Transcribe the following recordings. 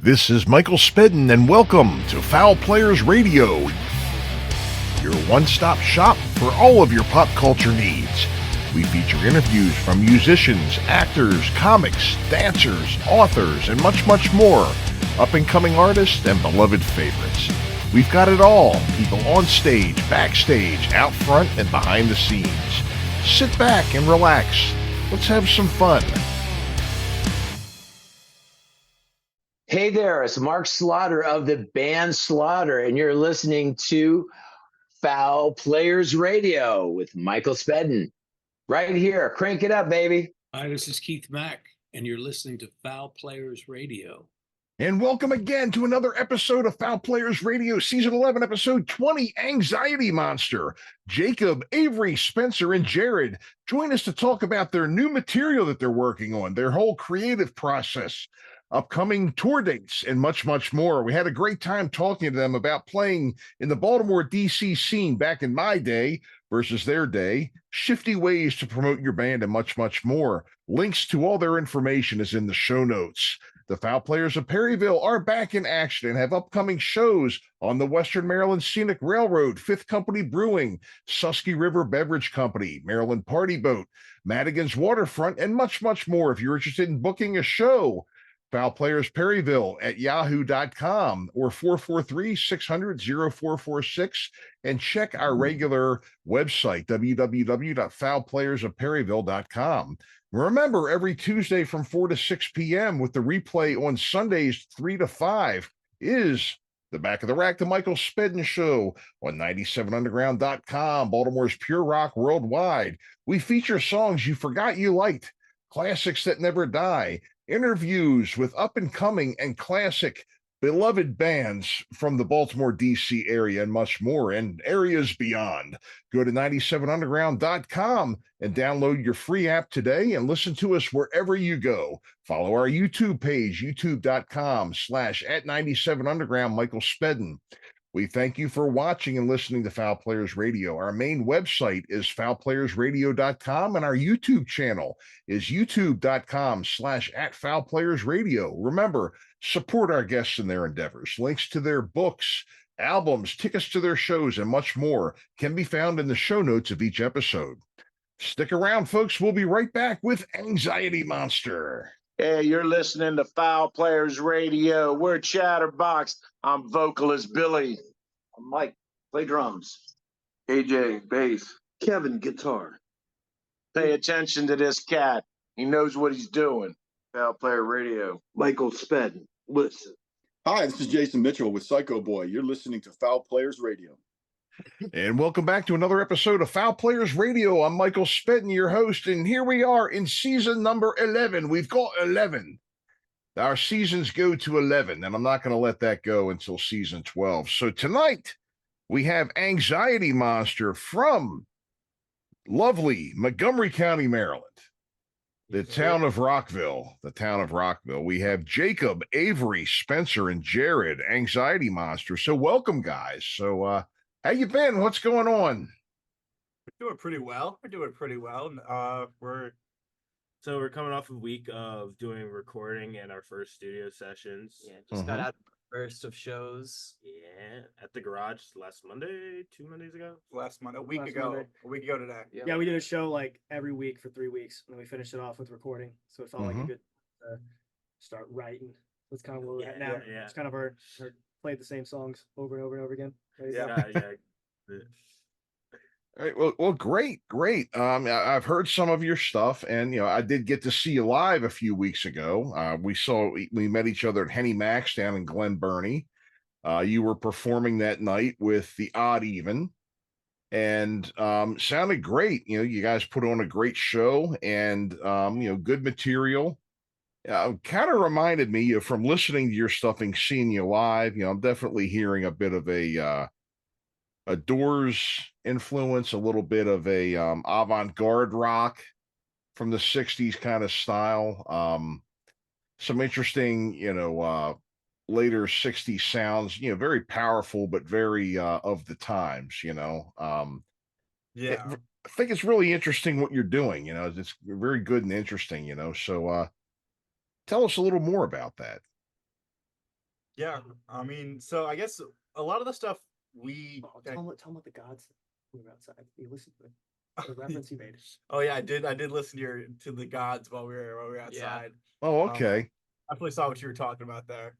This is Michael Spedden, and welcome to Foul Players Radio, your one-stop shop for all of your pop culture needs. We feature interviews from musicians, actors, comics, dancers, authors, and much, much more, up-and-coming artists and beloved favorites. We've got it all, people on stage, backstage, out front, and behind the scenes. Sit back and relax. Let's have some fun. Hey there, it's Mark Slaughter of the band Slaughter, and you're listening to Foul Players Radio with Michael Spedden. Right here, crank it up, baby. Hi, this is Keith Mack, and you're listening to Foul Players Radio. And welcome again to another episode of Foul Players Radio, Season 11, Episode 20, Anxiety Monster. Jacob, Avery, Spencer, and Jared join us to talk about their new material that they're working on, their whole creative process, upcoming tour dates, and much, much more. We had a great time talking to them about playing in the Baltimore, D.C. scene back in my day versus their day, shifty ways to promote your band, and much, much more. Links to all their information is in the show notes. The Foul Players of Perryville are back in action and have upcoming shows on the Western Maryland Scenic Railroad, Fifth Company Brewing, Susky River Beverage Company, Maryland Party Boat, Madigan's Waterfront, and much, much more. If you're interested in booking a show, Foul Players Perryville at yahoo.com or 443-600-0446, and check our regular website, www.foulplayersofperryville.com. Remember, every Tuesday from 4 to 6 p.m. with the replay on Sundays 3 to 5 is the Back of the Rack, the Michael Spedden Show on 97underground.com, Baltimore's Pure Rock Worldwide. We feature songs you forgot you liked, classics that never die, interviews with up-and-coming and classic beloved bands from the Baltimore, D.C. area, and much more, and areas beyond. Go to 97underground.com and download your free app today and listen to us wherever you go. Follow our YouTube page, youtube.com/@97underground, Michael Spedden. We thank you for watching and listening to Foul Players Radio. Our main website is foulplayersradio.com, and our YouTube channel is youtube.com/@foulplayersradio. Remember, support our guests in their endeavors. Links to their books, albums, tickets to their shows, and much more can be found in the show notes of each episode. Stick around, folks. We'll be right back with Anxiety Monster. Hey, you're listening to Foul Players Radio. We're Chatterbox. I'm vocalist Billy. I'm Mike, play drums. AJ, bass. Kevin, guitar. Pay attention to this cat. He knows what he's doing. Foul Player Radio. Michael Spedden, listen. Hi, this is Jason Mitchell with Psycho Boy. You're listening to Foul Players Radio. And welcome back to another episode of Foul Players Radio. I'm Michael Spedden, your host, and here we are in season number 11. We've got 11. Our seasons go to 11, and I'm not going to let that go until season 12. So tonight, we have Anxiety Monster from lovely Montgomery County, Maryland, the town of Rockville. We have Jacob, Avery, Spencer, and Jared, Anxiety Monster. So welcome, guys. So, how you been? What's going on? We're doing pretty well. We're coming off a week of doing recording and our first studio sessions. Yeah, just got out the first of shows. Yeah, at the garage last Monday, 2 Mondays ago. A week ago today. Yeah, we did a show like every week for 3 weeks, and then we finished it off with recording. So it felt like a good start writing. That's kind of where we're at now. Yeah. It's kind of our played the same songs over and over and over again. Yeah. All right, well, great. I've heard some of your stuff, and I did get to see you live a few weeks ago. We met each other at Henny Mac's down in Glen Burnie. You were performing that night with the Odd Even, and sounded great. You guys put on a great show, and good material. Kind of reminded me from listening to your stuff and seeing you live. I'm definitely hearing a bit of a Doors influence, a little bit of a avant-garde rock from the 60s kind of style. Some interesting, later 60s sounds, very powerful, but very of the times, I think it's really interesting what you're doing. It's very good and interesting, so tell us a little more about that. Yeah, I mean, so I guess a lot of the stuff we. Tell them what the gods we were outside. You listened to it. The reference you made. Oh yeah, I did listen to the gods while we were outside. Oh, I okay. definitely saw what you were talking about there.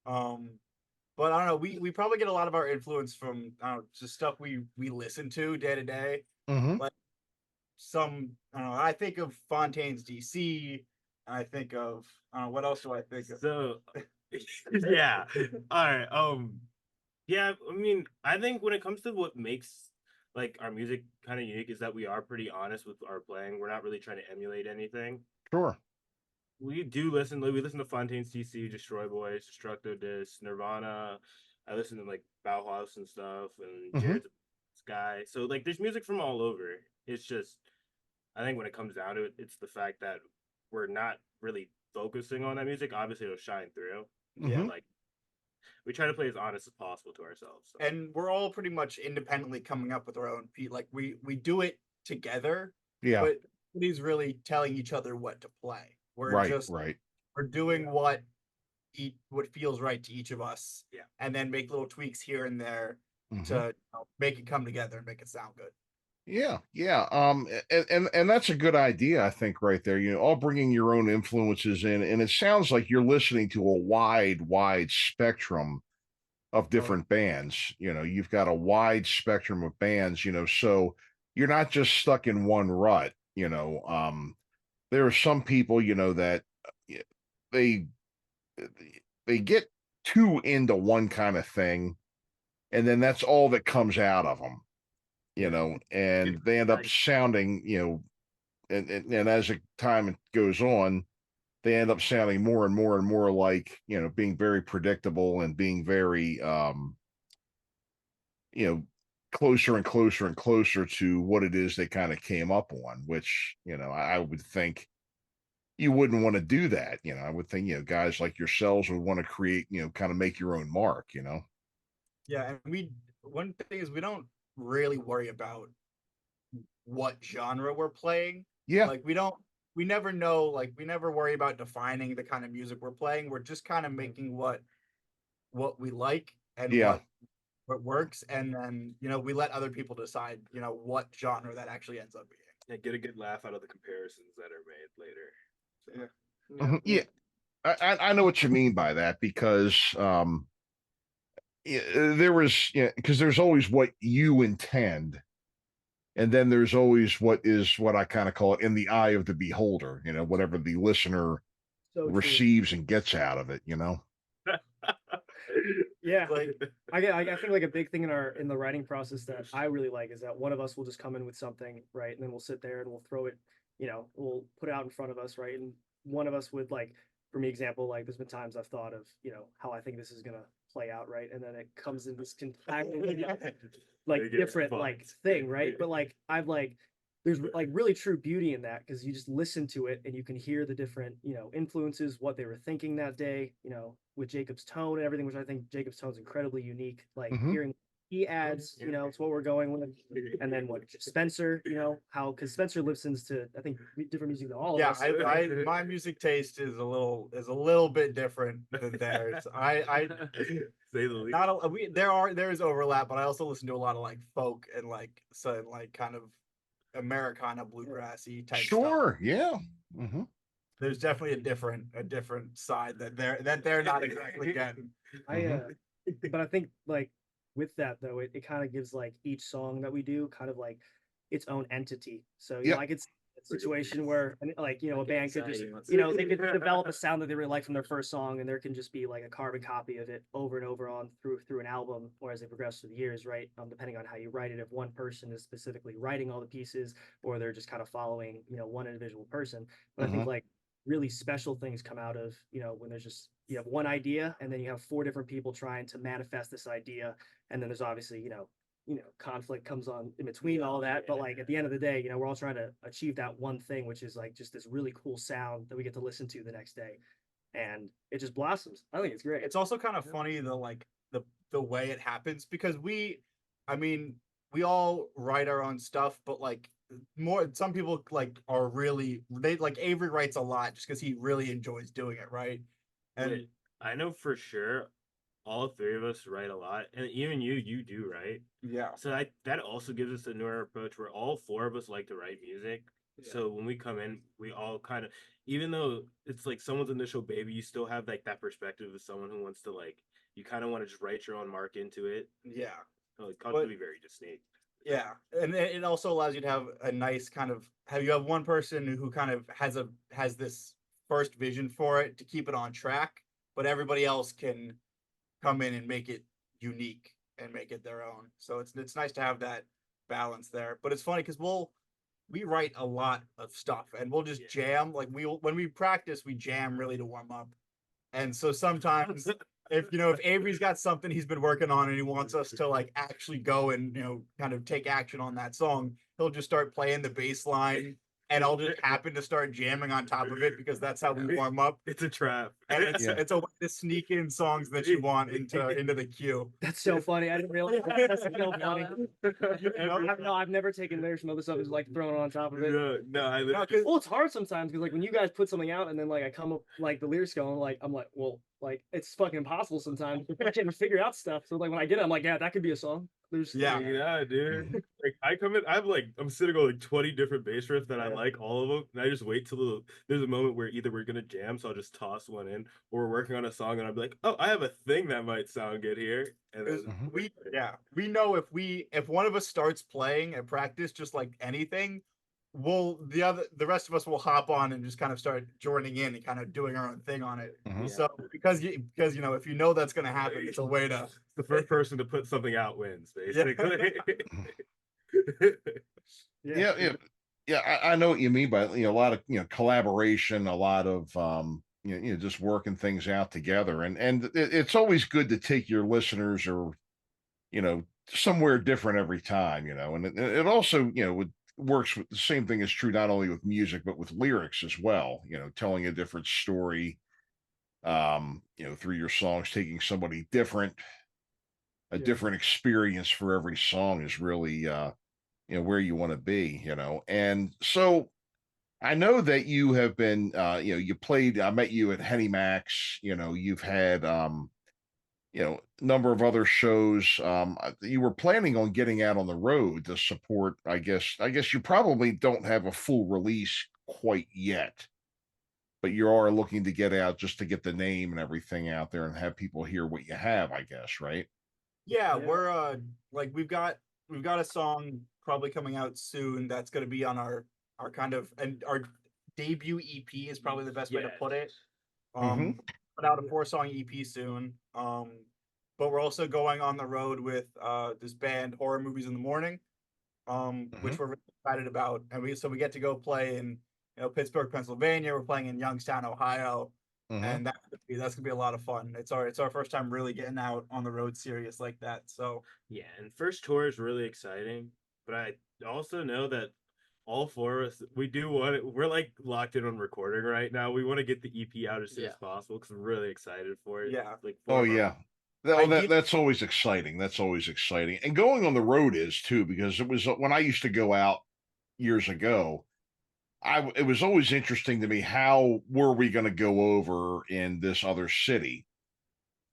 But I don't know. We probably get a lot of our influence from just stuff we listen to day to day. Mm-hmm. Like some I don't know. I think of Fontaine's DC. I think of what else do I think of? So yeah. All right. Yeah, I mean, I think when it comes to what makes like our music kind of unique is that we are pretty honest with our playing. We're not really trying to emulate anything. Sure. We do listen. Like, we listen to Fontaine's DC, Destroy Boys, Destructo Disc, Nirvana. I listen to like Bauhaus and stuff, and Jared's Sky. So like, there's music from all over. It's just, I think when it comes down to it, it's the fact that we're not really focusing on that music. Obviously, it'll shine through. Yeah, like we try to play as honest as possible to ourselves. So. And we're all pretty much independently coming up with our own beat. Like we do it together. Yeah. But nobody's really telling each other what to play. We're we're doing what feels right to each of us. Yeah. And then make little tweaks here and there to make it come together and make it sound good. Yeah, yeah. And that's a good idea, I think, right there. You know, all bringing your own influences in, and it sounds like you're listening to a wide spectrum of different bands. You know, you've got a wide spectrum of bands. You know, so you're not just stuck in one rut. You know, there are some people, you know, that they get too into one kind of thing, and then that's all that comes out of them. You know, and they end up sounding, you know, and as the time goes on, they end up sounding more and more and more like, you know, being very predictable and being very, you know, closer and closer and closer to what it is they kind of came up on, which, you know, I would think you wouldn't want to do that. You know, I would think, you know, guys like yourselves would want to create, you know, kind of make your own mark, you know? Yeah. And one thing is we don't really worry about what genre we're playing. Yeah. Like we never know, like we never worry about defining the kind of music we're playing. We're just kind of making what we like and what works, and then, you know, we let other people decide, you know, what genre that actually ends up being. Yeah, get a good laugh out of the comparisons that are made later. So, yeah. I know what you mean by that, because there was, you know, because there's always what you intend, and then there's always what I kind of call it in the eye of the beholder, you know, whatever the listener receives and gets out of it, you know. Yeah, like I think like a big thing in the writing process that I really like is that one of us will just come in with something, right, and then we'll sit there and we'll throw it, you know, we'll put it out in front of us, right, and one of us would, like, for me, example, like there's been times I've thought of, you know, how I think this is gonna play out, right, and then it comes in this like different like thing, right, but like I've like there's like really true beauty in that, because you just listen to it and you can hear the different, you know, influences, what they were thinking that day, you know, with Jacob's tone and everything, which I think Jacob's tone is incredibly unique. Like hearing he adds, you know, to what we're going with, and then what Spencer, you know, how, because Spencer listens to, I think, different music than all of us. Yeah, my music taste is a little bit different than theirs. I say the least. Not there is overlap, but I also listen to a lot of like folk and like kind of Americana bluegrassy type stuff. Yeah. There's definitely a different side that they're not exactly getting. But I think like with that though, it kind of gives like each song that we do kind of like its own entity. So you know, like it's a situation where, like, you know, a band could just, you know, they could develop a sound that they really like from their first song, and there can just be like a carbon copy of it over and over on through an album, or as they progress through the years, right? Depending on how you write it, if one person is specifically writing all the pieces, or they're just kind of following, you know, one individual person. But I think like really special things come out of, you know, when there's just, you have one idea and then you have 4 different people trying to manifest this idea, and then there's obviously, you know, conflict comes on in between all that, but like at the end of the day, you know, we're all trying to achieve that one thing, which is like just this really cool sound that we get to listen to the next day, and it just blossoms. I think it's great. It's also kind of funny the way it happens, because we all write our own stuff, but like some people like are really, they like Avery writes a lot just because he really enjoys doing it, right? And I know for sure all three of us write a lot, and even you do, right? Yeah. So that also gives us a newer approach where all four of us like to write music. Yeah. So when we come in, we all kind of, even though it's like someone's initial baby, you still have like that perspective of someone who wants to like, you kind of want to just write your own mark into it. Yeah. So it comes to be very distinct. Yeah, and it also allows you to have a nice kind of you have one person who kind of has this first vision for it to keep it on track, but everybody else can come in and make it unique and make it their own. So it's nice to have that balance there. But it's funny because we write a lot of stuff and we'll just jam. Like when we practice, we jam really to warm up. And so sometimes if Avery's got something he's been working on and he wants us to like actually go and kind of take action on that song, he'll just start playing the bass line and I'll just happen to start jamming on top of it because that's how we warm up. It's a trap. And it's a way to sneak in songs that you want into the queue. That's so funny. I didn't realize that's so funny. No, I've never taken lyrics from other stuff and like thrown it on top of it. Well, it's hard sometimes because like when you guys put something out and then like I come up like the lyrics going like I'm like, well, like it's fucking impossible sometimes. I can't figure out stuff. So like when I get it, I'm like, yeah, that could be a song. Yeah, dude. Like I come in, I'm sitting on like 20 different bass riffs that I like all of them, and I just wait till there's a moment where either we're gonna jam, so I'll just toss one in, or we're working on a song and I'll be like, oh, I have a thing that might sound good here, and then we know if one of us starts playing at practice just like anything, the rest of us will hop on and just kind of start joining in and kind of doing our own thing on it. So because if you know that's gonna happen, it's a way to the first person to put something out wins, basically. I know what you mean by a lot of collaboration, a lot of just working things out together, and it's always good to take your listeners or somewhere different every time, and it also works with the same thing is true not only with music but with lyrics as well, telling a different story through your songs, taking somebody different, a different experience for every song is really where you want to be, and so I know that you have been you played, I met you at Henny Max, you've had number of other shows. You were planning on getting out on the road to support, I guess you probably don't have a full release quite yet, but you are looking to get out just to get the name and everything out there and have people hear what you have, I guess, right? Yeah, we're like we've got a song probably coming out soon that's going to be on our kind of, and our debut EP is probably the best way to put it. Put out a 4-song EP soon. But we're also going on the road with this band Horror Movies in the Morning, which we're really excited about. And we get to go play in Pittsburgh, Pennsylvania. We're playing in Youngstown, Ohio, and that's gonna be a lot of fun. It's our first time really getting out on the road serious like that. So yeah, and first tour is really exciting. But I also know that all four of us, we're like locked in on recording right now. We want to get the EP out as soon as possible because we're really excited for it. Yeah. Like that's always exciting. That's always exciting. And going on the road is too, because it was when I used to go out years ago, it was always interesting to me, how were we going to go over in this other city?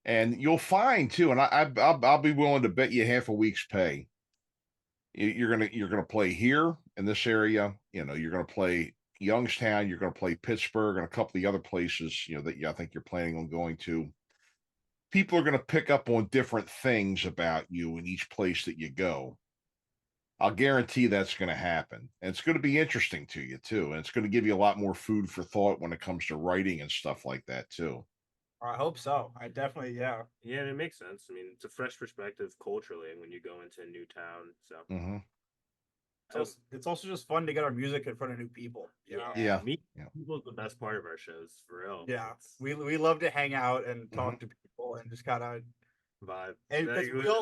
And you'll find too, and I'll be willing to bet you half a week's pay. You're gonna play here in this area. You're gonna play Youngstown. You're gonna play Pittsburgh and a couple of the other places. That I think you're planning on going to. People are gonna pick up on different things about you in each place that you go. I'll guarantee that's going to happen, and it's going to be interesting to you too, and it's going to give you a lot more food for thought when it comes to writing and stuff like that too. I hope so. I definitely, yeah, and it makes sense. I mean, it's a fresh perspective culturally when you go into a new town. So it's also just fun to get our music in front of new people. People is the best part of our shows, for real. Yeah, we love to hang out and talk to people and just kind of vibe. And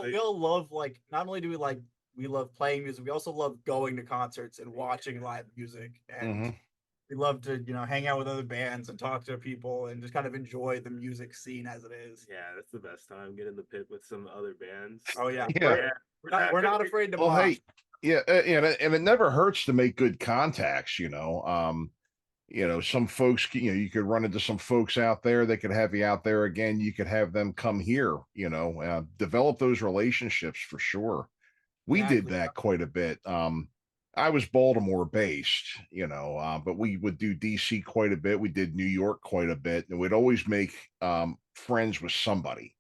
we all love, like, not only do we love playing music, we also love going to concerts and watching live music, and we love to hang out with other bands and talk to people and just kind of enjoy the music scene as it is. Yeah, that's the best time. Get in the pit with some other bands. Oh yeah, we're not afraid to. Well, hey, and it never hurts to make good contacts. some folks, you could run into some folks out there. They could have you out there again. You could have them come here, develop those relationships for sure. We did Exactly. that quite a bit. I was Baltimore based, but we would do DC quite a bit. We did New York quite a bit, and we'd always make friends with somebody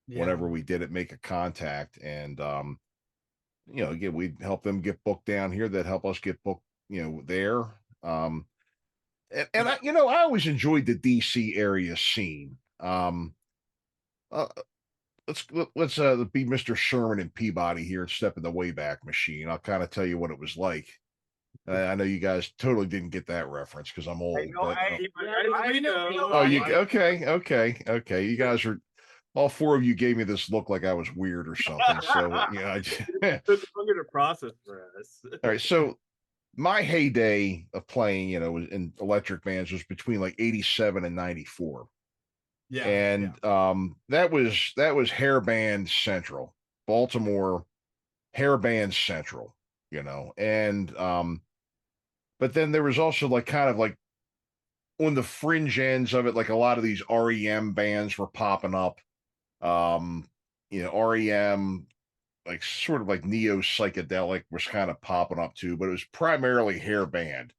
whenever we did it, make a contact. And again, we'd help them get booked down here, that help us get booked, there. And I always enjoyed the DC area scene. Uh, let's be Mr. Sherman and Peabody here and step in the Wayback Machine. I'll kind of tell you what it was like. I know you guys totally didn't get that reference because I'm old. I know. Oh, okay. You guys are, all four of you gave me this look like I was weird or something. So I took longer to process for us. All right, so my heyday of playing, in electric bands was between like 87 and 94. Yeah. And that was hair band central, Baltimore hair band central, and but then there was also like kind of like on the fringe ends of it, like a lot of these REM bands were popping up. REM, like sort of like neo psychedelic, was kind of popping up too, but it was primarily hair band,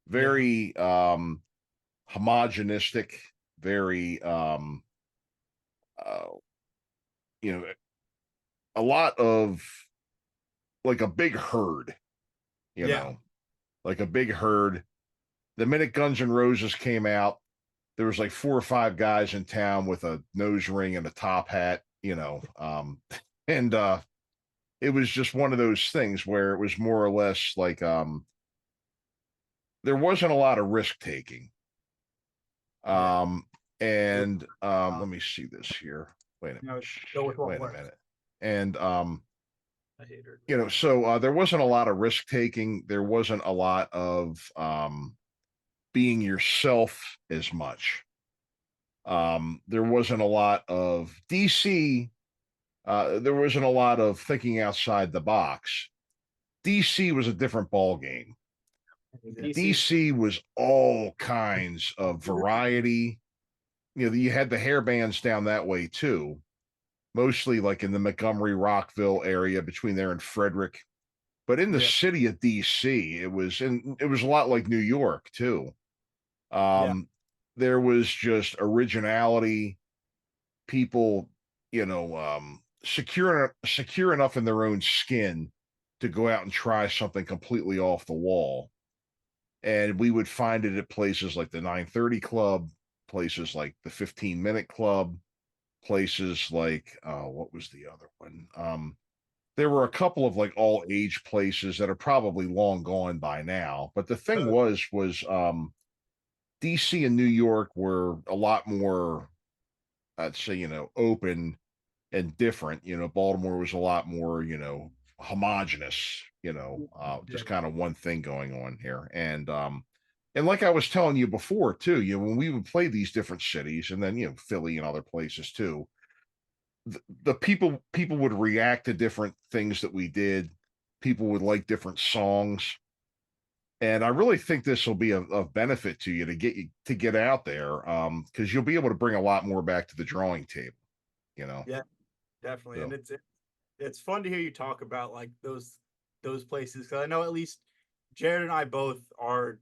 very homogenistic, very a lot of like a big herd, like a big herd. The minute Guns N' Roses came out, there was like 4 or 5 guys in town with a nose ring and a top hat, and it was just one of those things where it was more or less like there wasn't a lot of risk taking. Let me see this here. Wait a minute. And I hate her. So there wasn't a lot of risk taking. There wasn't a lot of being yourself as much. There wasn't a lot of DC. There wasn't a lot of thinking outside the box. DC was a different ball game. DC was all kinds of variety. You had the hair bands down that way too, mostly like in the Montgomery, Rockville area between there and Frederick. But in the city of DC, it was a lot like New York too. There was just originality, people, secure enough in their own skin to go out and try something completely off the wall. And we would find it at places like the 930 Club, places like the 15-Minute Club, places like what was the other one? There were a couple of like all age places that are probably long gone by now. But the thing was DC and New York were a lot more, I'd say, open and different. Baltimore was a lot more, homogenous, just kind of one thing going on here. And like I was telling you before too, when we would play these different cities and then, Philly and other places too, the people would react to different things that we did. People would like different songs. And I really think this will be of benefit to you to get out there, because you'll be able to bring a lot more back to the drawing table, Yeah, definitely. So. And it's fun to hear you talk about like those places, because I know at least Jared and I both, our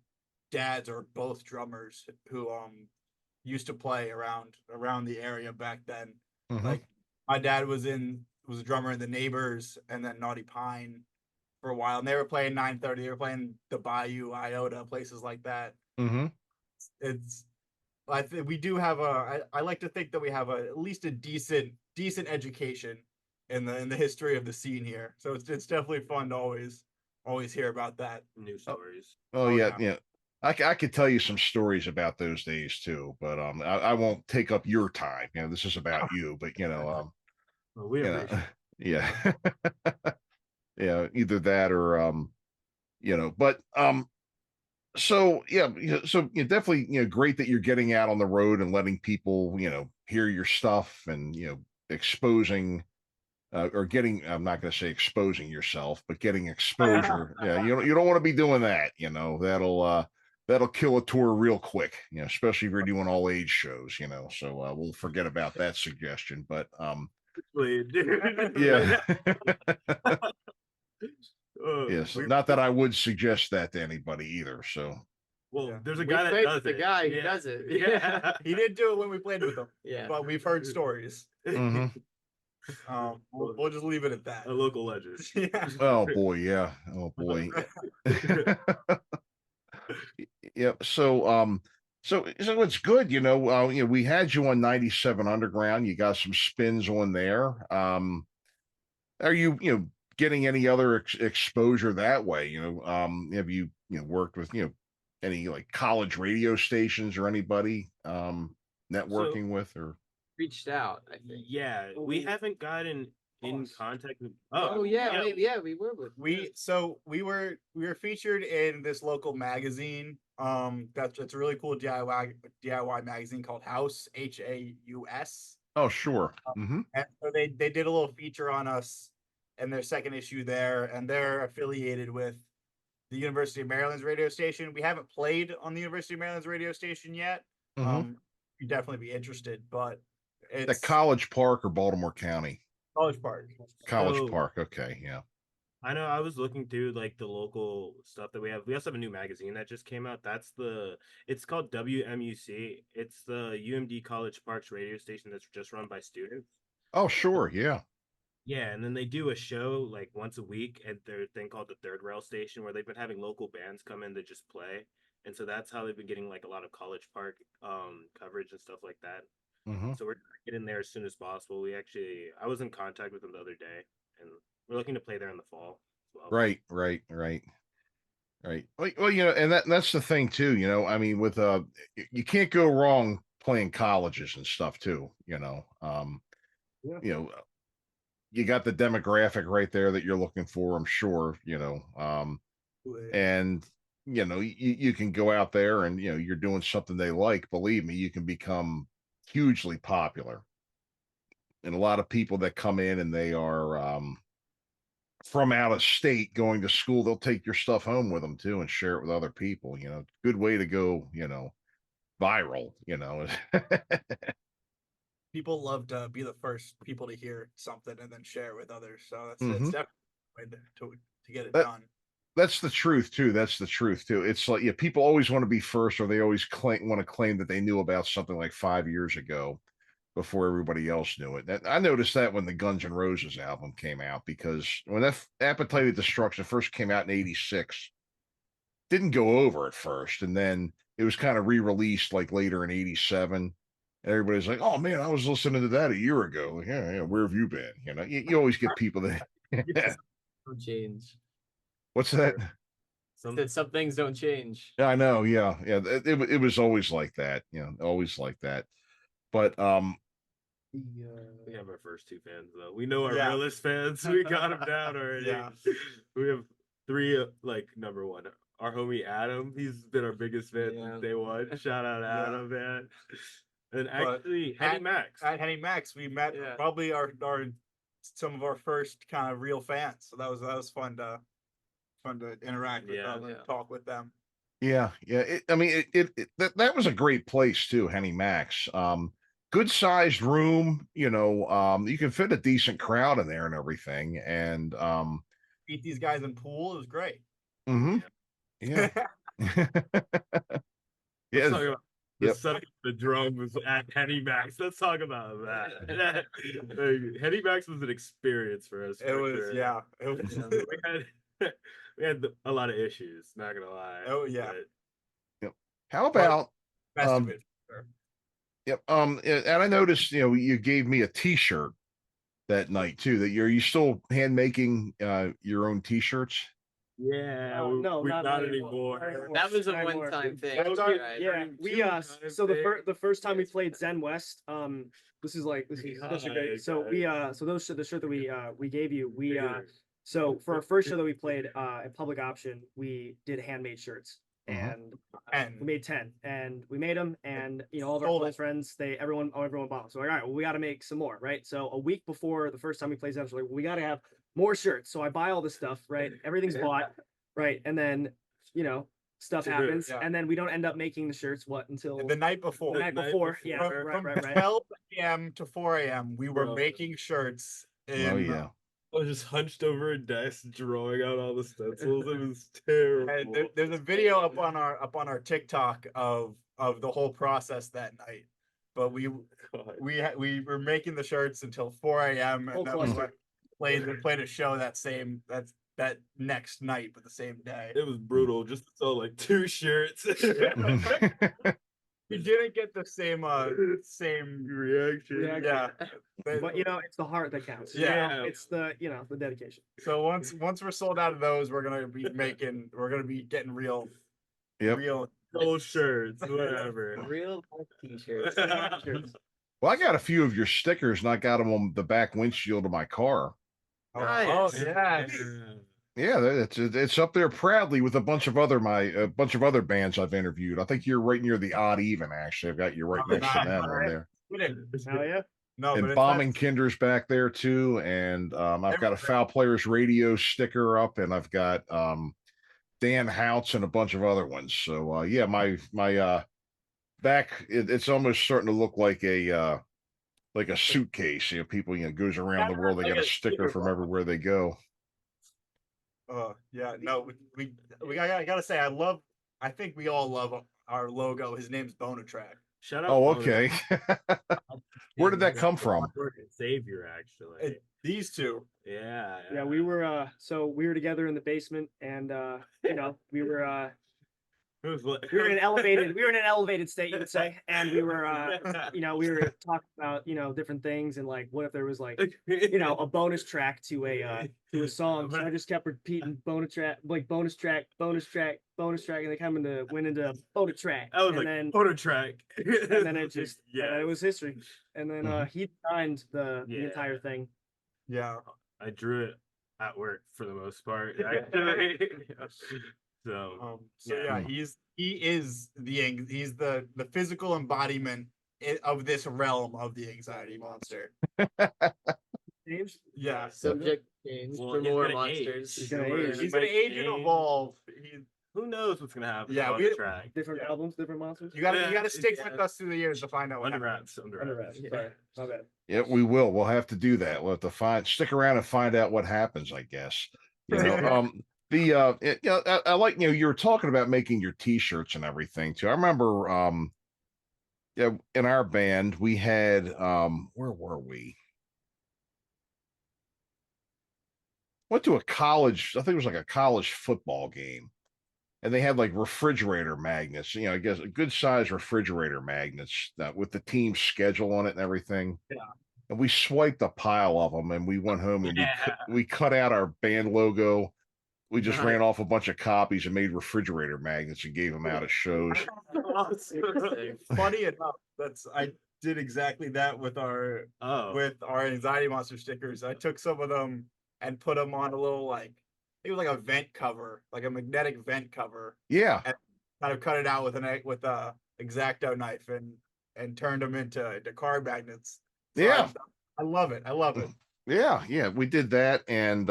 dads are both drummers who used to play around the area back then. Mm-hmm. Like my dad was a drummer in the Neighbors and then Naughty Pine for a while, and they were playing 930. They were playing the Bayou, Iota, places like that. Mm-hmm. We do have I like to think that we have at least a decent education in the history of the scene here. So it's definitely fun to always hear about that. New stories. Oh yeah. I could tell you some stories about those days too, but I won't take up your time. This is about you, but Well, we appreciate yeah. Yeah, either that or but so yeah, so definitely great that you're getting out on the road and letting people hear your stuff and exposing or getting, I'm not going to say exposing yourself, but getting exposure. Yeah, you don't want to be doing that. that'll kill a tour real quick, especially if you're doing all age shows, so we'll forget about that suggestion. But yeah. Yes, not that I would suggest that to anybody either. So well, there's a guy that does it. Guy who does it. Yeah. He did do it when we played with him. Yeah. But we've heard stories. mhm. We'll just leave it at that. A local legend. Yeah. Oh boy, yeah. Oh boy. Yep. So it's good, we had you on 97 Underground. You got some spins on there. Are you, getting any other exposure that way? Have you, worked with, any like college radio stations or anybody networking with or Reached out, I think. Yeah, we haven't gotten in contact with. Oh yeah, we were with. We were featured in this local magazine. That's a really cool DIY magazine called House, HAUS. Oh, sure. And so they did a little feature on us in their second issue there, and they're affiliated with the University of Maryland's radio station. We haven't played on the University of Maryland's radio station yet. You'd definitely be interested, but The it's College Park or Baltimore County? College Park. College Park. Okay, yeah. I know I was looking through like the local stuff that we have. We also have a new magazine that just came out. It's called WMUC. It's the UMD College Parks radio station that's just run by students. Oh, sure, yeah. Yeah, and then they do a show like once a week at their thing called the Third Rail Station, where they've been having local bands come in to just play. And so that's how they've been getting like a lot of College Park coverage and stuff like that. So we're getting there as soon as possible. I was in contact with them the other day, and we're looking to play there in the fall as well. Right. Well, and that's the thing too, I mean, with you can't go wrong playing colleges and stuff too, you got the demographic right there that you're looking for, I'm sure, and you can go out there and you're doing something they like. Believe me, you can become hugely popular. And a lot of people that come in and they are from out of state going to school, they'll take your stuff home with them too and share it with other people. Good way to go, viral. People love to be the first people to hear something and then share it with others. So that's definitely a way to get it done. That's the truth too. It's like, people always want to be first, or they always want to claim that they knew about something like 5 years ago before everybody else knew it. I noticed that when the Guns N' Roses album came out, because when that Appetite of Destruction first came out in '86, didn't go over at first, and then it was kind of re-released like later in '87. Everybody's like, "Oh man, I was listening to that a year ago." Like, yeah, where have you been? You always get people that Don't change. What's that? Some things don't change. I know, yeah. It was always like that, always like that. But we have our first two fans though. We know our realist fans. We got them down already. Yeah. We have three, like number one, our homie Adam. He's been our biggest fan since day one. Shout out Adam, man. And actually, Henny Max. At Henny Max, we met probably our some of our first kind of real fans. So that was fun to interact with them and talk with them. Yeah. That was a great place too, Henny Max. Good sized room, you can fit a decent crowd in there and everything. And beat these guys in pool. It was great. Yeah. The drums at Henny Max. Let's talk about that. Henny Max was an experience for us. It was, sure. It was. We had a lot of issues, not gonna lie. Oh yeah. Yep. How about best of it? Yep. And I noticed, you gave me a T-shirt that night too. That you still hand making your own T-shirts? Yeah, no, not anymore. That was a one-time thing. Yeah, so the first time we played Zen West, this is such a great. So the shirt that we gave you, so for our first show that we played at Public Option, we did handmade shirts, and we made 10, and we made them, and all of our close friends, everyone bought them. So all right, well, we got to make some more, right? So a week before the first time we played Zen, we're like, well, we got to have more shirts. So I buy all this stuff, right? Everything's bought, right? And then stuff To do, happens, yeah. and then we don't end up making the shirts until The night before. the night before. Yeah, From right. 12 a.m. to 4 a.m. we were Bro. making shirts. Oh yeah. I was just hunched over a desk drawing out all the stencils. It was terrible. And there's a video up on our TikTok of the whole process that night. But we were making the shirts until 4 a.m. Whole and then we cluster. played a show that next night, but the same day. It was brutal. Just to sell like 2 shirts. You didn't get the same reaction. Yeah. But it's the heart that counts. Yeah. It's the the dedication. So once we're sold out of those, we're gonna be getting real Yep. real Old shirts, whatever. Real t-shirts. Well, I got a few of your stickers, and I got them on the back windshield of my car. Oh, Nice. yeah. Yeah, it's up there proudly with a bunch of other bands I've interviewed. I think you're right near the odd even. Actually, I've got you right Oh, next to nice. them on there. Hell yeah. No, And but Bombing Kinder's back there too. And I've got a Foul Players Radio sticker up, and I've got Dan Houts and a bunch of other ones. So yeah, my back it's almost starting to look like a suitcase. People goes around the world. They got a sticker from everywhere they go. Yeah, no, I gotta say, I think we all love our logo. His name's Bonatrack. Shout out. Oh, okay. Where did that come from? Savior, actually. These two. Yeah. Yeah, we were together in the basement, and we were we were in an elevated state, you would say, and we were we were talking about different things, and like what if there was like a bonus track to a song. So I just kept repeating bonus track, and they went into bonus track. I was and like then bonus track. and then it just it was history. And then he signed the entire thing. Yeah, I drew it at work for the most part. Actually. So yeah, he is the physical embodiment of this realm of the anxiety monster. James? Yeah. Subject change for more monsters. He's gonna age and evolve. Who knows what's gonna happen? Yeah, on the track. Different albums, different monsters. You gotta stick with us through the years to find out what Under happens. wraps. Sorry, my bad. Yeah, we will. We'll have to do that. We'll have to stick around and find out what happens, I guess. I like you were talking about making your t-shirts and everything too. I remember in our band we had where were we? Went to a college, I think it was like a college football game. And they had like refrigerator magnets, I guess a good size refrigerator magnets with the team's schedule on it and everything. Yeah. And we swiped a pile of them, and we went home and we cut out our band logo. We just ran off a bunch of copies and made refrigerator magnets and gave them out at shows. Funny enough, I did exactly that with our anxiety monster stickers. I took some of them and put them on a little it was like a vent cover, like a magnetic vent cover. Yeah. And kind of cut it out with a X-Acto knife and turned them into card magnets. So yeah. I love it. Yeah, we did that, and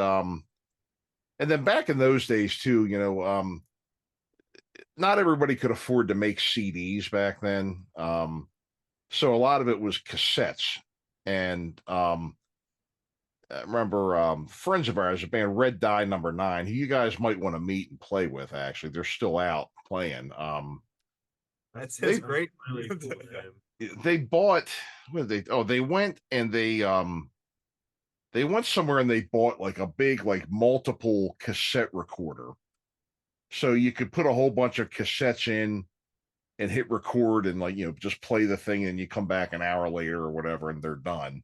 then back in those days too, not everybody could afford to make CDs back then. So a lot of it was cassettes, and I remember friends of ours, a band Red Dye Number 9, who you guys might want to meet and play with. Actually, they're still out playing. That's great. Really cool, they bought. What did they? Oh, they went and they went somewhere and they bought like a big multiple cassette recorder, so you could put a whole bunch of cassettes in and hit record and just play the thing, and you come back an hour later or whatever and they're done.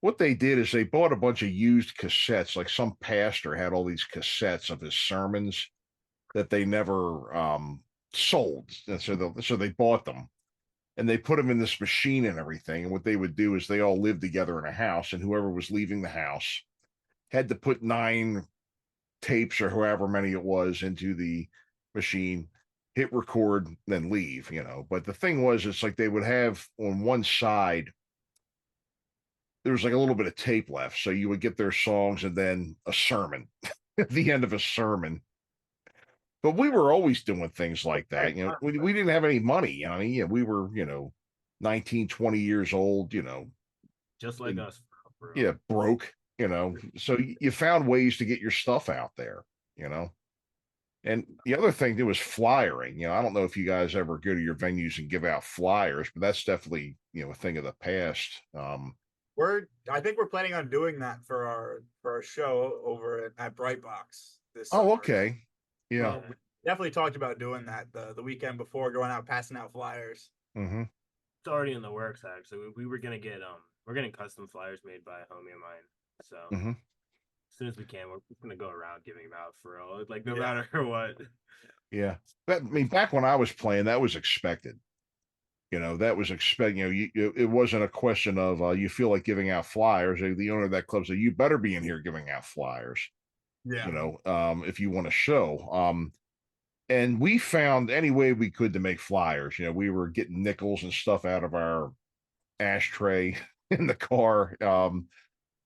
What they did is they bought a bunch of used cassettes. Like some pastor had all these cassettes of his sermons that they never sold, and so they bought them. And they put them in this machine and everything. And what they would do is they all lived together in a house, and whoever was leaving the house had to put 9 tapes or however many it was into the machine, hit record, then leave, But the thing was, it's like they would have on one side, there was like a little bit of tape left. So you would get their songs and then a sermon at the end of a sermon. but we were always doing things like that. You know, we didn't have any money. You know, I mean, yeah, we were, 19, 20 years old, Just like us, bro. yeah, broke, so you found ways to get your stuff out there, And the other thing too was flyering. I don't know if you guys ever go to your venues and give out flyers, but that's definitely, a thing of the past. I think we're planning on doing that for our show over at Brightbox this Oh, summer. okay. Yeah. We definitely talked about doing that the weekend before, going out passing out flyers. Mm-hmm. It's already in the works, actually. We were gonna get we're getting custom flyers made by a homie of mine. So Mm-hmm. as soon as we can, we're just gonna go around giving them out for real, like no matter what. Yeah. Back when I was playing, that was expected. That was expected. It wasn't a question of you feel like giving out flyers. The owner of that club said, you better be in here giving out flyers. Yeah. If you want to show. And we found any way we could to make flyers. We were getting nickels and stuff out of our ashtray in the car,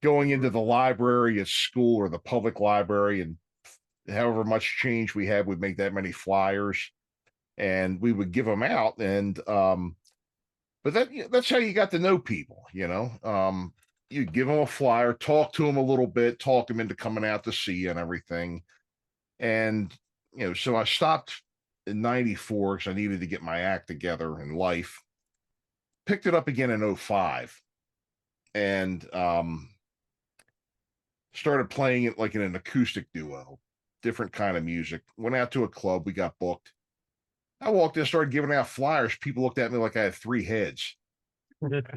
going into the library at school or the public library, and however much change we had, we'd make that many flyers and we would give them out. And but that's how you got to know people. You give them a flyer, talk to them a little bit, talk them into coming out to see you and everything. And so I stopped in 94 because I needed to get my act together in life. Picked it up again in 05 and started playing it like in an acoustic duo, different kind of music. Went out to a club, we got booked. I walked in, started giving out flyers. People looked at me like I had 3 heads. Like,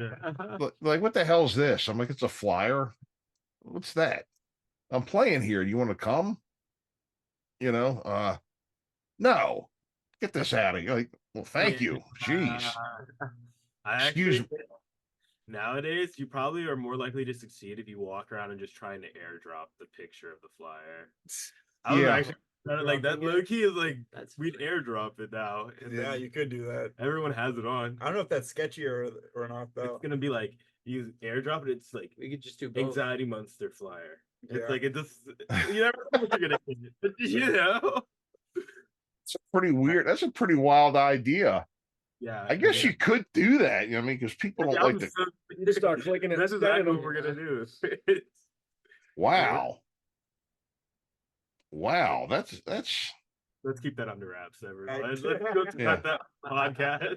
what the hell is this? I'm like, it's a flyer. What's that? I'm playing here. You want to come? No, get this out of here. Like, well, thank you. Jeez. Excuse me. Nowadays, you probably are more likely to succeed if you walk around and just trying to airdrop the picture of the flyer. I was actually like that. Low key is like we'd airdrop it now. Yeah, you could do that. Everyone has it on. I don't know if that's sketchy or not though. It's gonna be like you airdrop it. It's like we could just do both. Anxiety Monster flyer. Yeah. It's like it just you never know what you're gonna get. It's pretty weird. That's a pretty wild idea. Yeah, I guess you could do that. Because people don't like to. You just start clicking it. That's exactly what we're gonna do. Wow. Wow, that's. Let's keep that under wraps, everyone. Let's go to that podcast.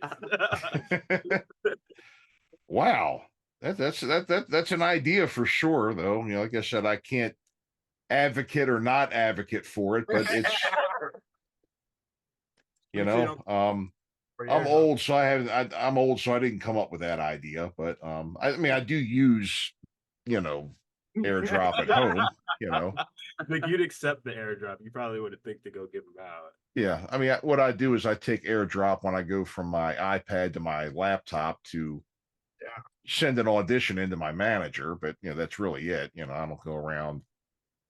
Wow, that's an idea for sure, though. Like I said, I can't advocate or not advocate for it, but it's. I'm old, so I'm old, so I didn't come up with that idea. But I do use, airdrop at home. Like you'd accept the airdrop. You probably wouldn't think to go give them out. Yeah, what I do is I take airdrop when I go from my iPad to my laptop to send an audition into my manager. But that's really it. I don't go around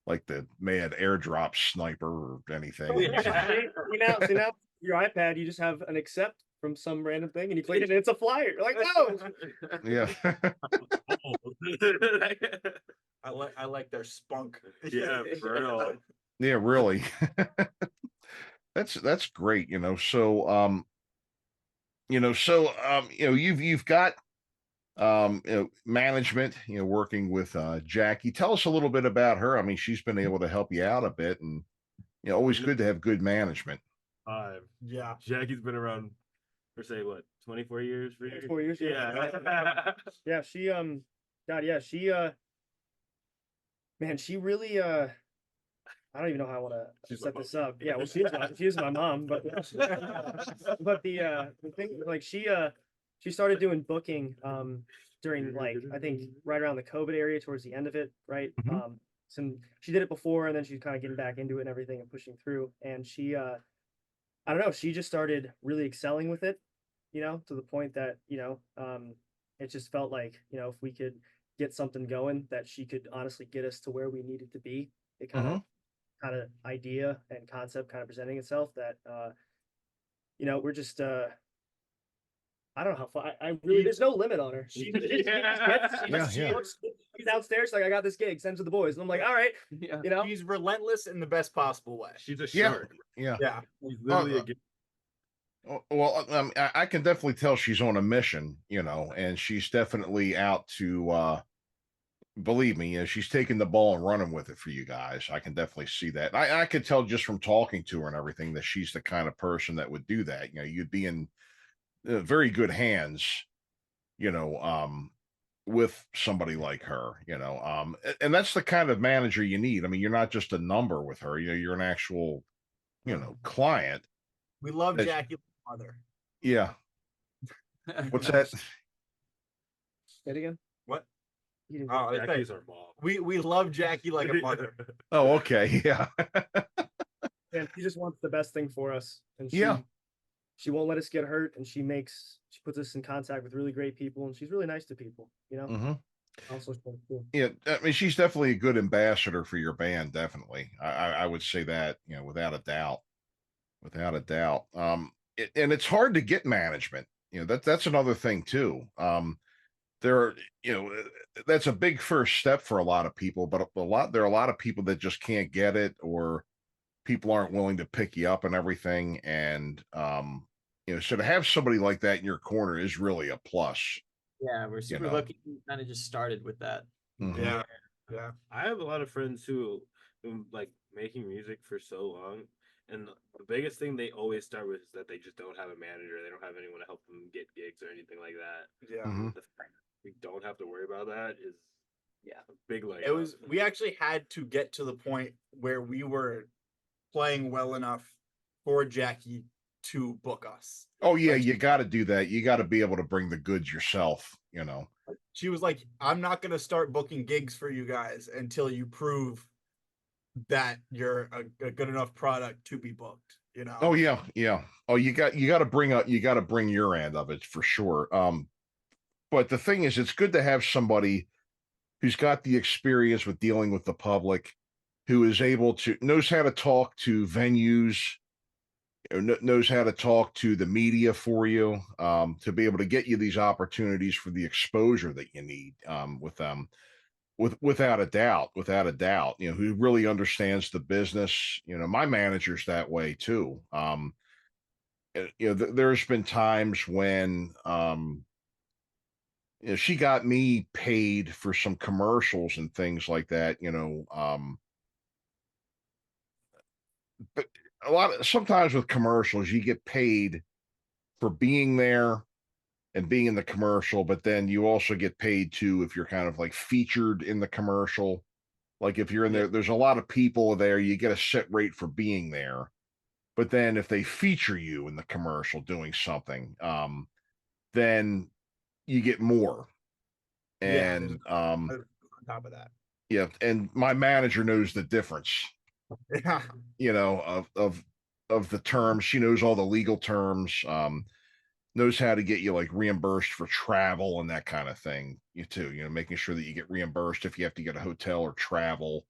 like the mad airdrop sniper or anything. See now your iPad, you just have an accept from some random thing, and you click it, and it's a flyer. You're like, no. Yeah. I like their spunk. Yeah, for real. Yeah, really. That's great. So you've got management, working with Jackie. Tell us a little bit about her. I mean, she's been able to help you out a bit, and always good to have good management. Yeah, Jackie's been around for say what 24 years. 24 years. Yeah. Yeah. She she man, she really I don't even know how I want to set this up. Yeah, well, she's my mom, but the thing, like, she started doing booking during, like, I think right around the COVID area, towards the end of it, right? Mm-hmm. She did it before, and then she's kind of getting back into it and everything and pushing through. And she I don't know, she just started really excelling with it, to the point that, it just felt like, if we could get something going, that she could honestly get us to where we needed to be. It kind of idea and concept kind of presenting itself that, we're just, I don't know how far, I really, there's no limit on her. She He's downstairs, like, I got this gig, send to the boys. And I'm like, all right, Yeah. you know. She's relentless in the best possible way. She's a Yeah. shark. Yeah. Yeah. She's literally a Well, I can definitely tell she's on a mission, and she's definitely out to, believe me, she's taking the ball and running with it for you guys. I can definitely see that. I could tell just from talking to her and everything that she's the kind of person that would do that. You'd be in very good hands, with somebody like her, and that's the kind of manager you need. I mean, you're not just a number with her, you're an actual, client. We love That's- Jackie like a mother. Yeah. What's that? Say it again. What? You didn't- Oh, Jackie's our mom. we love Jackie like a mother. Oh, okay. Yeah. And she just wants the best thing for us. And Yeah. she won't let us get hurt, and she puts us in contact with really great people, and she's really nice to people, Hmm. Also, cool. Yeah. I mean, she's definitely a good ambassador for your band. Definitely. I would say that, without a doubt. Without a doubt. And it's hard to get management. That's another thing too. There are, that's a big first step for a lot of people, but there are a lot of people that just can't get it, or people aren't willing to pick you up and everything. And, so to have somebody like that in your corner is really a plus. Yeah, we're super know. lucky. We kind of just started with that. Mhm. Yeah. Yeah. I have a lot of friends who like making music for so long, and the biggest thing they always start with is that they just don't have a manager. They don't have anyone to help them get gigs or anything like that. Yeah. Mhm. The fact that we don't have to worry about that is a big leg. It was we actually had to get to the point where we were playing well enough for Jackie to book us. Oh yeah. Like, You got to do that. You got to be able to bring the goods yourself, she was like, I'm not going to start booking gigs for you guys until you prove that you're a good enough product to be booked, Oh yeah. Yeah. Oh, you got to bring your end of it for sure. But the thing is, it's good to have somebody who's got the experience with dealing with the public, who is able to knows how to talk to venues, knows how to talk to the media for you, to be able to get you these opportunities for the exposure that you need, with them. Without a doubt, who really understands the business. My manager's that way too. There's been times when, she got me paid for some commercials and things like that, but sometimes with commercials, you get paid for being there and being in the commercial, but then you also get paid too if you're kind of like featured in the commercial. Like if you're in there, there's a lot of people there, you get a set rate for being there. But then if they feature you in the commercial doing something, then you get more. And on top of that. yeah, and my manager knows the difference, Yeah. of the terms. She knows all the legal terms, knows how to get you like reimbursed for travel and that kind of thing. Making sure that you get reimbursed if you have to get a hotel or travel.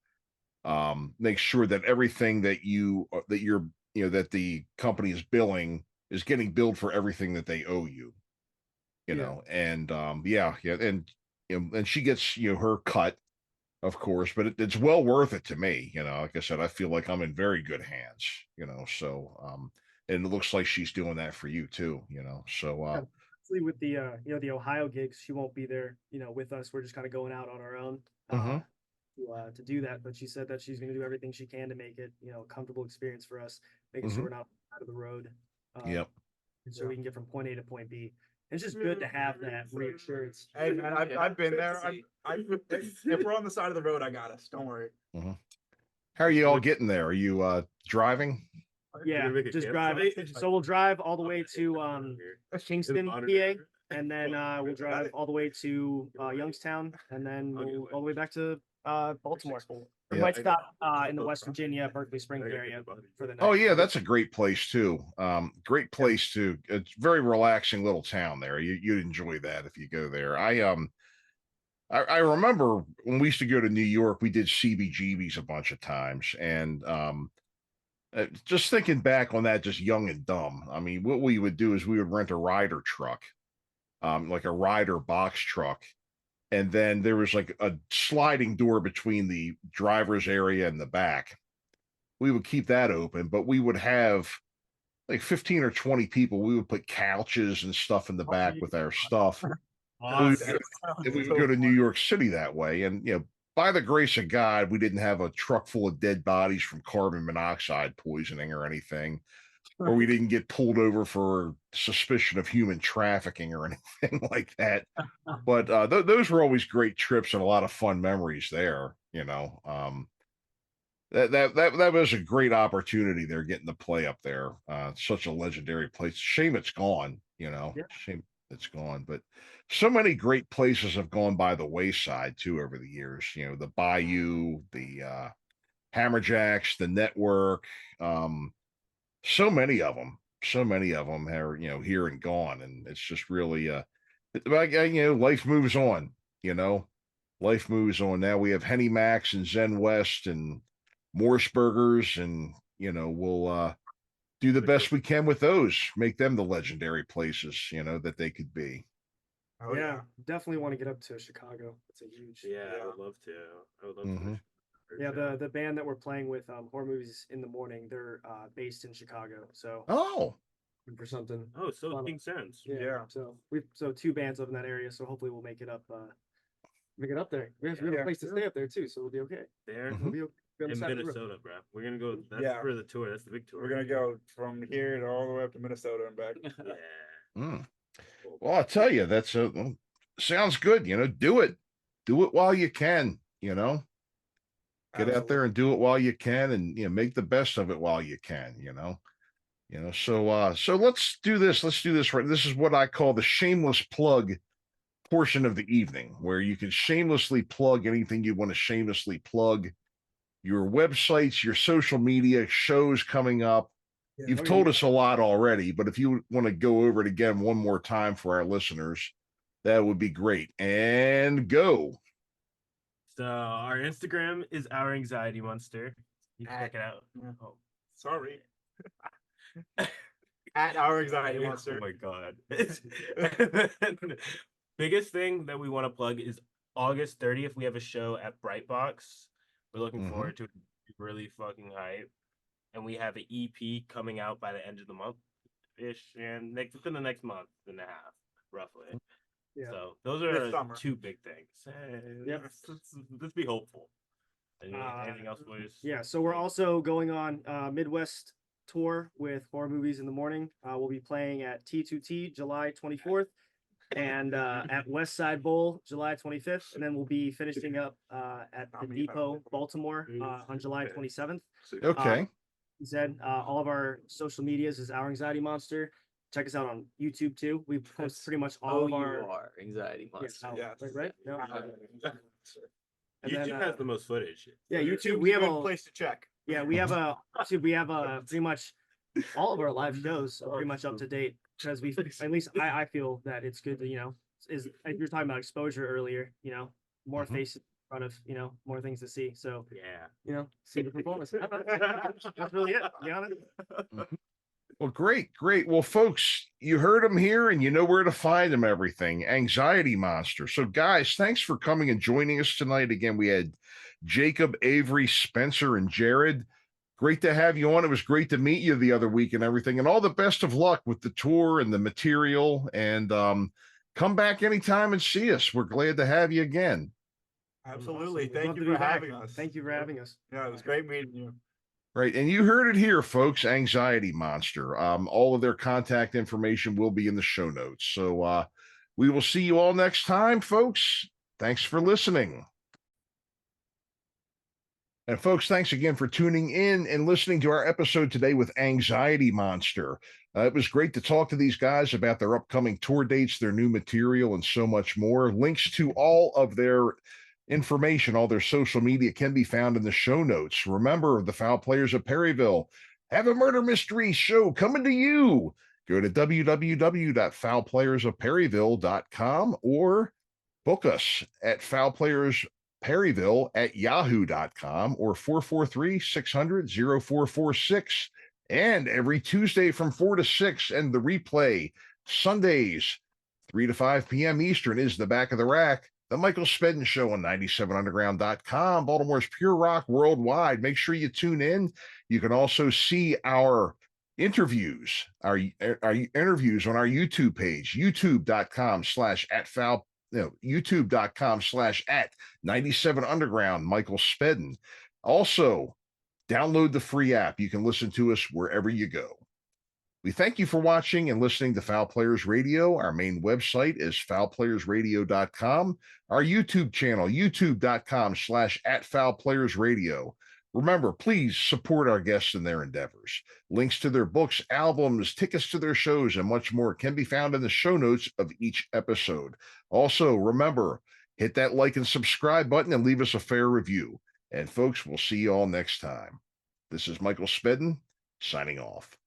Make sure that everything that that the company is billing is getting billed for everything that they owe you. And and she gets her cut, of course, but it's well worth it to me. Like I said, I feel like I'm in very good hands. So and it looks like she's doing that for you too. So Actually, with the the Ohio gigs, she won't be there, with us. We're just kind of going out on our own to do that. But she said that she's going to do everything she can to make it, a comfortable experience for us, making sure we're not out of the road. Yep. And so we can get from point A to point B. It's just good to have that reassurance. Hey man, I've been there. If we're on the side of the road, I got us. Don't worry. How are you all getting there? Are you driving? Yeah, just drive. So we'll drive all the way to Kingston, PA, and then we'll drive all the way to Youngstown, and then we'll all the way back to Baltimore. We might stop in the West Virginia, Berkeley Springs area for the night. Oh yeah, that's a great place too. Great place too. It's very relaxing little town there. You'd enjoy that if you go there. I remember when we used to go to New York, we did CBGBs a bunch of times, and just thinking back on that, just young and dumb. I mean, what we would do is we would rent a Ryder truck, like a Ryder box truck, and then there was like a sliding door between the driver's area and the back. We would keep that open, but we would have like 15 or 20 people. We would put couches and stuff in the back with our stuff. And we would go to New York City that way. And, you know, by the grace of God, we didn't have a truck full of dead bodies from carbon monoxide poisoning or anything, or we didn't get pulled over for suspicion of human trafficking or anything like that. But those were always great trips and a lot of fun memories there, you know. That was a great opportunity there, getting to play up there. Such a legendary place. Shame it's gone, you know. Yeah. Shame it's gone. But so many great places have gone by the wayside too over the years. You know, the Bayou, the Hammerjacks, the Network. So many of them. So many of them are, you know, here and gone, and it's just really you know, life moves on. You know, life moves on. Now we have Henny Max and Zen West and Morse Burgers, and you know, we'll do the best we can with those, make them the legendary places, you know, that they could be. Oh, yeah, definitely want to get up to Chicago. It's a huge. I would love to. I would love Mhm. to. Yeah, the band that we're playing with, Horror Movies in the Morning, they're based in Chicago. So Oh, for something. Oh, so fun. it makes sense. Yeah. So two bands up in that area. So hopefully we'll make it up. Make it up there. We have a place to stay up there too, so we'll be okay. There Mhm. We'll be okay. Be on the in side of the road. Minnesota, bro. We're gonna go. That's Yeah. for the tour. That's the big tour. We're gonna go from here to all the way up to Minnesota and back. Yeah. Mm. Well, I'll tell you, that's sounds good. You know, do it while you can. You know, get out there and do it while you can, and you know, make the best of it while you can. You know. So let's do this. Let's do this right. This is what I call the shameless plug portion of the evening, where you can shamelessly plug anything you want to shamelessly plug. Your websites, your social media, shows coming up. You've told us a lot already, but if you want to go over it again one more time for our listeners, that would be great. And go. So our Instagram is Our Anxiety Monster. You can check it out. Oh, Sorry. At Our Anxiety oh Monster. my god. Biggest thing that we want to plug is August 30th. We have a show at Brightbox. We're looking forward to it. Really fucking hype. And we have an EP coming out by the end of the month ish, and within the next month and a half, roughly. Yeah. So those This are summer. two big things. Yep. Let's be hopeful. Anything else, boys? Yeah, so we're also going on Midwest tour with Horror Movies in the Morning. We'll be playing at T2T July 24th and at West Side Bowl July 25th, and then we'll be finishing up at the Depot Baltimore on July 27th. Okay. Said all of our social medias is Our Anxiety Monster. Check us out on YouTube too. We post pretty much all of our Anxiety Yes, Monster. right? No. And YouTube then, has the most footage. yeah, YouTube. YouTube's We a have good a place to check. yeah, we have a YouTube. We have a pretty much all of our live shows are pretty much up to date because we at least I feel that it's good to is like you're talking about exposure earlier. More faces in front of more things to see. So Yeah. see the performance. That's really it. To be honest. Well, great. Well, folks, you heard them here and you know where to find them, everything. Anxiety Monster. So, guys, thanks for coming and joining us tonight. Again, we had Jacob, Avery, Spencer, and Jared. Great to have you on. It was great to meet you the other week and everything. And all the best of luck with the tour and the material. And come back anytime and see us. We're glad to have you again. Absolutely. Awesome. Thank Love you to be for back. having us. Thank you for having us. Yeah, it was great meeting you. Right. And you heard it here, folks. Anxiety Monster. All of their contact information will be in the show notes. So we will see you all next time, folks. Thanks for listening. And folks, thanks again for tuning in and listening to our episode today with Anxiety Monster. It was great to talk to these guys about their upcoming tour dates, their new material, and so much more. Links to all of their information, all their social media can be found in the show notes. Remember, the Foul Players of Perryville have a murder mystery show coming to you. Go to www.foulplayersofperryville.com or book us at foulplayersperryville@yahoo.com or 443-600-0446. And every Tuesday from 4 to 6 and the replay Sundays 3 to 5 p.m. Eastern is the Back of the Rack. The Michael Spedden Show on 97underground.com, Baltimore's Pure Rock worldwide. Make sure you tune in. You can also see our interviews, our interviews on our YouTube page, youtube.com/@foul, youtube.com/@97underground, Michael Spedden. Also, download the free app. You can listen to us wherever you go. We thank you for watching and listening to Foul Players Radio. Our main website is foulplayersradio.com. Our YouTube channel, youtube.com/@foulplayersradio. Remember, please support our guests in their endeavors. Links to their books, albums, tickets to their shows, and much more can be found in the show notes of each episode. Also, remember, hit that like and subscribe button and leave us a fair review. And folks, we'll see you all next time. This is Michael Spedden signing off.